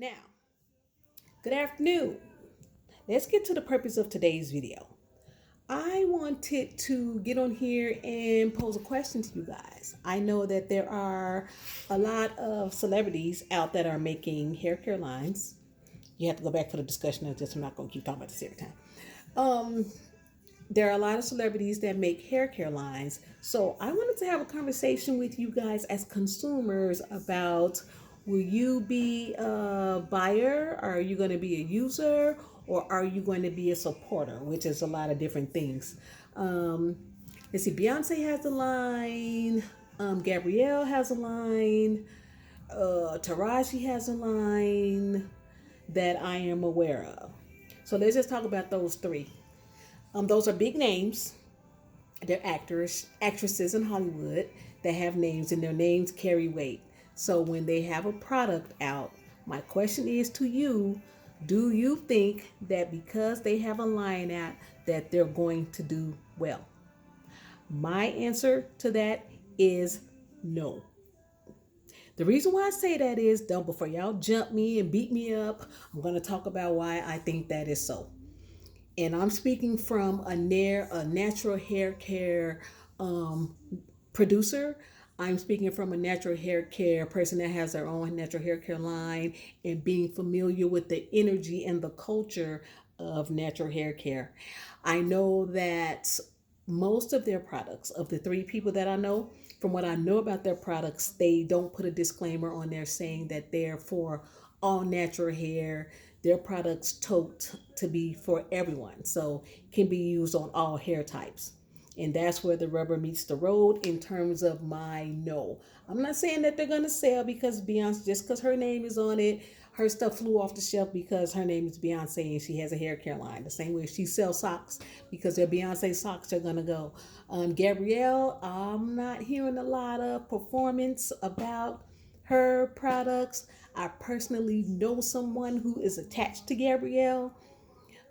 Now, good afternoon. Let's get to the purpose of today's video. I wanted to get on here and pose a question to you guys. I know that there are a lot of celebrities out that are making hair care lines. You have to go back for the discussion of this. I'm not going to keep talking about this every time. Um, there are a lot of celebrities that make hair care lines. So I wanted to have a conversation with you guys as consumers about, will you be a buyer? Are you going to be a user? Or are you going to be a supporter? Which is a lot of different things. Um, let's see, Beyonce has a line. Gabrielle has a line. Taraji has a line that I am aware of. So let's just talk about those three. Those are big names. They're actors, actresses in Hollywood that have names, and their names carry weight. So when they have a product out, my question is to you: do you think that because they have a line out that they're going to do well? My answer to that is no. The reason why I say that is, don't before y'all jump me and beat me up, I'm going to talk about why I think that is so. And I'm speaking from a natural hair care um, producer. I'm speaking from a natural hair care person that has their own natural hair care line and being familiar with the energy and the culture of natural hair care. I know that most of their products, of the three people that I know, from what I know about their products, they don't put a disclaimer on there saying that they're for all natural hair. Their products tote to be for everyone, so can be used on all hair types. And that's where the rubber meets the road in terms of my no. I'm not saying that they're gonna sell because Beyonce, just because her name is on it, her stuff flew off the shelf because her name is Beyonce and she has a hair care line. The same way she sells socks because they're Beyonce socks are gonna go. Gabrielle, I'm not hearing a lot of performance about her products. I personally know someone who is attached to Gabrielle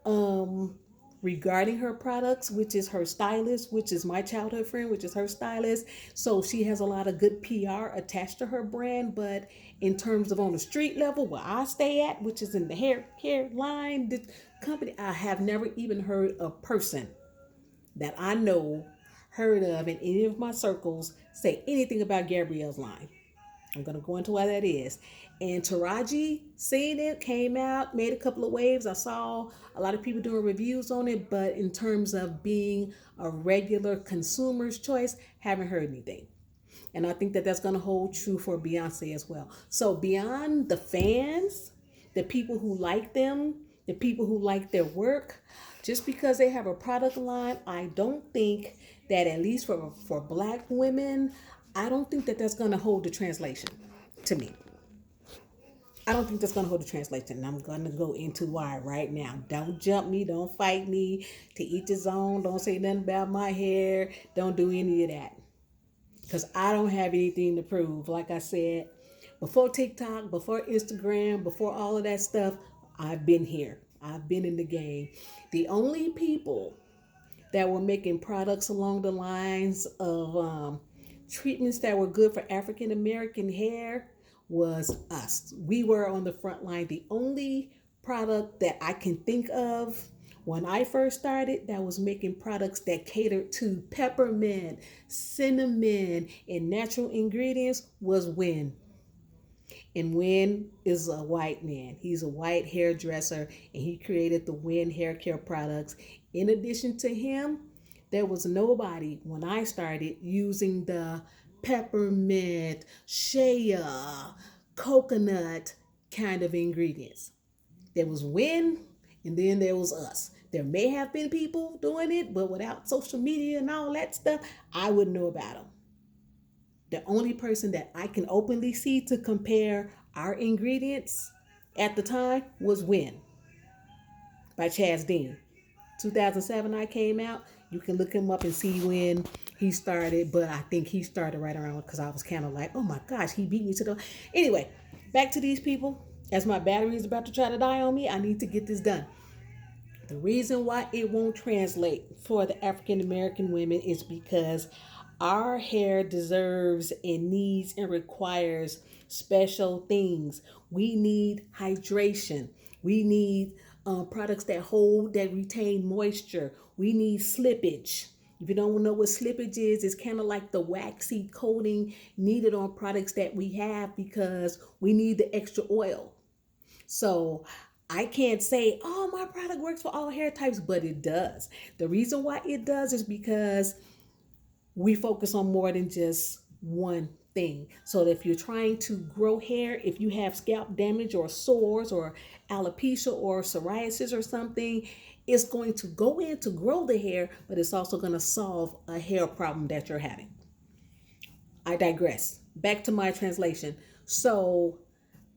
um, regarding her products, which is her stylist, which is my childhood friend, which is her stylist. So she has a lot of good PR attached to her brand. But in terms of on the street level, where I stay at, which is in the hair care line, the company, I have never even heard a person that I know heard of in any of my circles say anything about Gabrielle's line. I'm gonna go into why that is. And Taraji seen it, came out, made a couple of waves. I saw a lot of people doing reviews on it, but in terms of being a regular consumer's choice, haven't heard anything. And I think that that's gonna hold true for Beyonce as well. So beyond the fans, the people who like them, the people who like their work, just because they have a product line, I don't think that, at least for black women, I don't think that that's going to hold the translation to me. I don't think that's going to hold the translation. And I'm going to go into why right now. Don't jump me. Don't fight me. To each his own. Don't say nothing about my hair. Don't do any of that. Because I don't have anything to prove. Like I said, before TikTok, before Instagram, before all of that stuff, I've been here. I've been in the game. The only people that were making products along the lines of treatments that were good for African American hair was us. We were on the front line. The only product that I can think of when I first started that was making products that catered to peppermint, cinnamon, and natural ingredients was Win. And Win is a white man. He's a white hairdresser and he created the Win hair care products. In addition to him, there was nobody when I started using the peppermint, shea, coconut kind of ingredients. There was Win, and then there was us. There may have been people doing it, but without social media and all that stuff, I wouldn't know about them. The only person that I can openly see to compare our ingredients at the time was Win by Chaz Dean. 2007 I came out. You can look him up and see when he started, but I think he started right around because I was kind of like, oh my gosh, he beat me to the. Anyway, back to these people. As my battery is about to try to die on me, I need to get this done. The reason why it won't translate for the African American women is because Our hair deserves and needs and requires special things. We need hydration. We need products that hold, that retain moisture. We need slippage. If you don't know what slippage is, it's kind of like the waxy coating needed on products that we have because we need the extra oil. So I can't say, oh, my product works for all hair types, but it does. The reason why it does is because we focus on more than just one thing. So if you're trying to grow hair, if you have scalp damage or sores or alopecia or psoriasis or something, it's going to go in to grow the hair, but it's also going to solve a hair problem that you're having. I digress. Back to my translation. So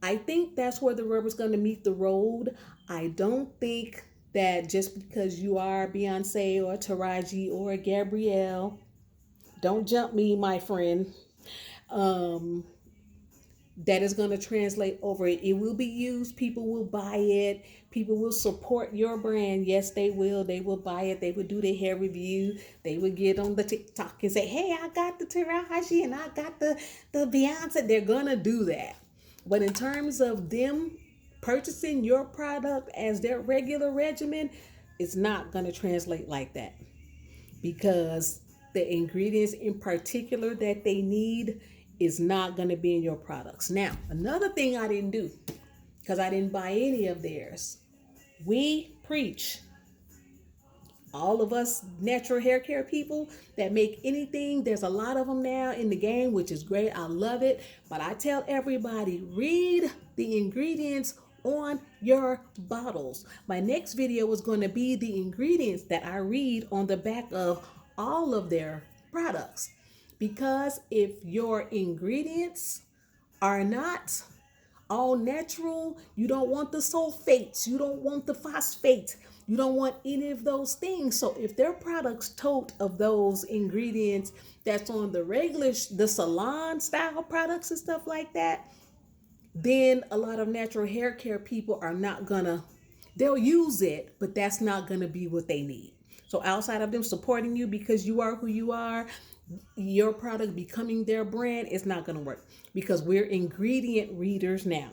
I think that's where the rubber's going to meet the road. I don't think that just because you are Beyonce or Taraji or Gabrielle, don't jump me, my friend, um, that is going to translate over it. It will be used. People will buy it. People will support your brand. Yes, they will. They will buy it. They will do their hair review. They will get on the TikTok and say, hey, I got the Taraji and I got the Beyonce. They're going to do that. But in terms of them purchasing your product as their regular regimen, it's not going to translate like that because the ingredients in particular that they need is not going to be in your products. Now, another thing I didn't do, because I didn't buy any of theirs, we preach, all of us natural hair care people that make anything, there's a lot of them now in the game, which is great. I love it. But I tell everybody, read the ingredients on your bottles. My next video is going to be the ingredients that I read on the back of all of their products. Because if your ingredients are not all natural, you don't want the sulfates, you don't want the phosphates, you don't want any of those things. So if their products tote of those ingredients that's on the regular, the salon style products and stuff like that, then a lot of natural hair care people are not gonna, they'll use it, but that's not gonna be what they need. So outside of them supporting you because you are who you are, your product becoming their brand is not going to work because we're ingredient readers now.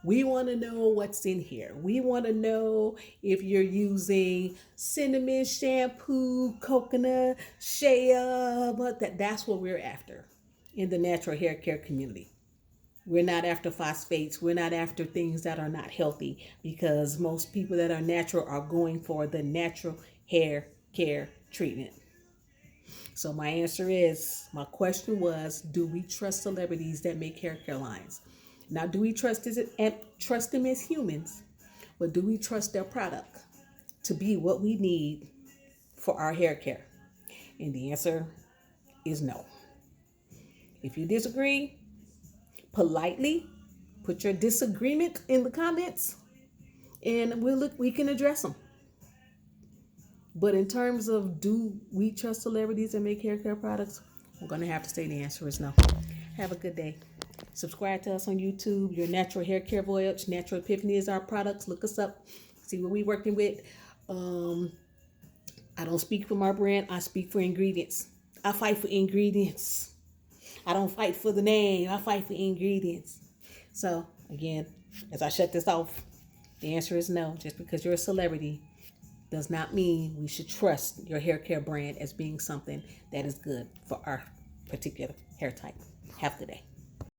We want to know what's in here. We want to know if you're using cinnamon shampoo, coconut, shea, but that's what we're after in the natural hair care community. We're not after phosphates. We're not after things that are not healthy because most people that are natural are going for the natural hair care treatment. So my answer is, my question was, do we trust celebrities that make hair care lines? Now, do we trust them as humans, but do we trust their product to be what we need for our hair care? And the answer is no. If you disagree, politely put your disagreement in the comments and we can address them. But in terms of do we trust celebrities that make hair care products, I'm going to have to say the answer is no. Have a good day. Subscribe to us on YouTube, Your Natural Hair Care Voyage. Natural Epiphany is our products. Look us up. See what we're working with. I don't speak for my brand. I speak for ingredients. I fight for ingredients. I don't fight for the name. I fight for ingredients. So, again, as I shut this off, the answer is no. Just because you're a celebrity does not mean we should trust your hair care brand as being something that is good for our particular hair type. Have a good day.